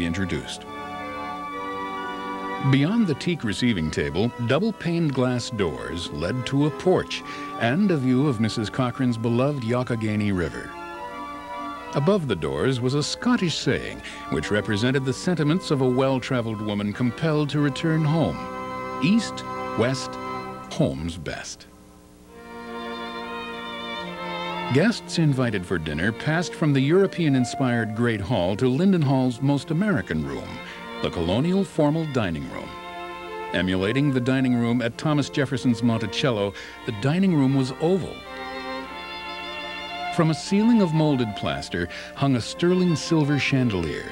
introduced. Beyond the teak receiving table, double-paned glass doors led to a porch and a view of Mrs. Cochrane's beloved Youghiogheny River. Above the doors was a Scottish saying which represented the sentiments of a well-traveled woman compelled to return home. East, west, home's best. Guests invited for dinner passed from the European-inspired Great Hall to Linden Hall's most American room, the colonial formal dining room. Emulating the dining room at Thomas Jefferson's Monticello, the dining room was oval. From a ceiling of molded plaster hung a sterling silver chandelier.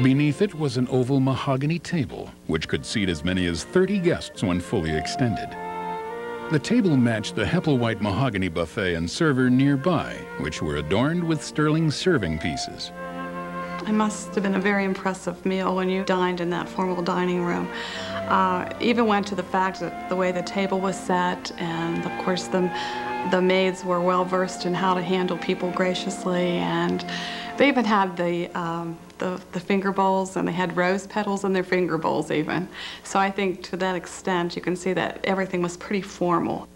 Beneath it was an oval mahogany table, which could seat as many as 30 guests when fully extended. The table matched the Hepplewhite mahogany buffet and server nearby, which were adorned with sterling serving pieces. It must have been a very impressive meal when you dined in that formal dining room. Even went to the fact that the way the table was set, and of course the maids were well versed in how to handle people graciously, and they even had the finger bowls, and they had rose petals in their finger bowls even. So I think to that extent you can see that everything was pretty formal.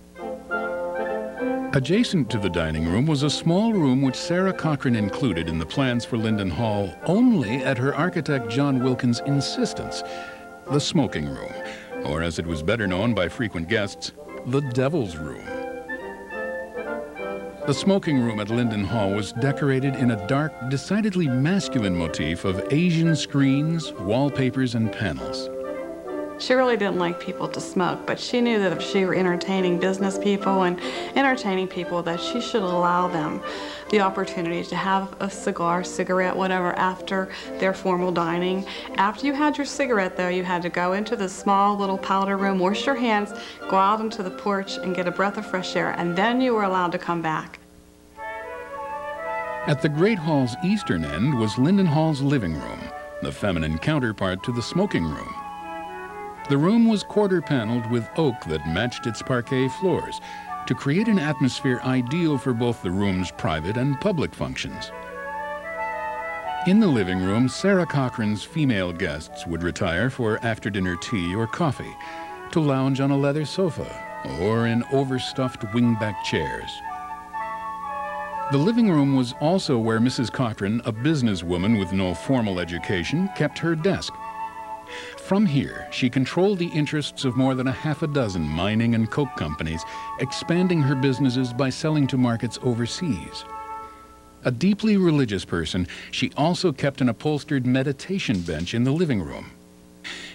Adjacent to the dining room was a small room which Sarah Cochrane included in the plans for Linden Hall only at her architect John Wilkins' insistence, the smoking room, or as it was better known by frequent guests, the Devil's Room. The smoking room at Linden Hall was decorated in a dark, decidedly masculine motif of Asian screens, wallpapers, and panels. She really didn't like people to smoke, but she knew that if she were entertaining business people and entertaining people, that she should allow them the opportunity to have a cigar, cigarette, whatever, after their formal dining. After you had your cigarette, though, you had to go into the small little powder room, wash your hands, go out into the porch and get a breath of fresh air, and then you were allowed to come back. At the Great Hall's eastern end was Linden Hall's living room, the feminine counterpart to the smoking room. The room was quarter-paneled with oak that matched its parquet floors to create an atmosphere ideal for both the room's private and public functions. In the living room, Sarah Cochrane's female guests would retire for after-dinner tea or coffee, to lounge on a leather sofa or in overstuffed wingback chairs. The living room was also where Mrs. Cochrane, a businesswoman with no formal education, kept her desk. From here, she controlled the interests of more than half a dozen mining and coke companies, expanding her businesses by selling to markets overseas. A deeply religious person, she also kept an upholstered meditation bench in the living room.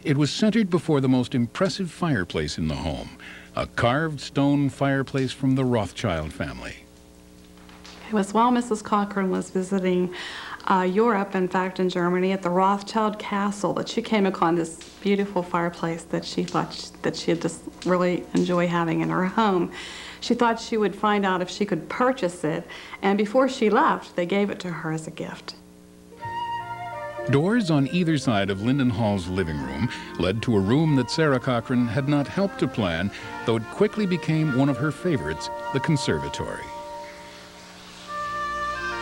It was centered before the most impressive fireplace in the home, a carved stone fireplace from the Rothschild family. It was while Mrs. Cochrane was visiting Europe, in fact in Germany, at the Rothschild Castle, that she came upon this beautiful fireplace that she thought that she'd just really enjoy having in her home. She thought she would find out if she could purchase it, and before she left, they gave it to her as a gift. Doors on either side of Linden Hall's living room led to a room that Sarah Cochrane had not helped to plan, though it quickly became one of her favorites, the conservatory.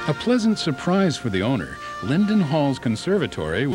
A pleasant surprise for the owner, Linden Hall's conservatory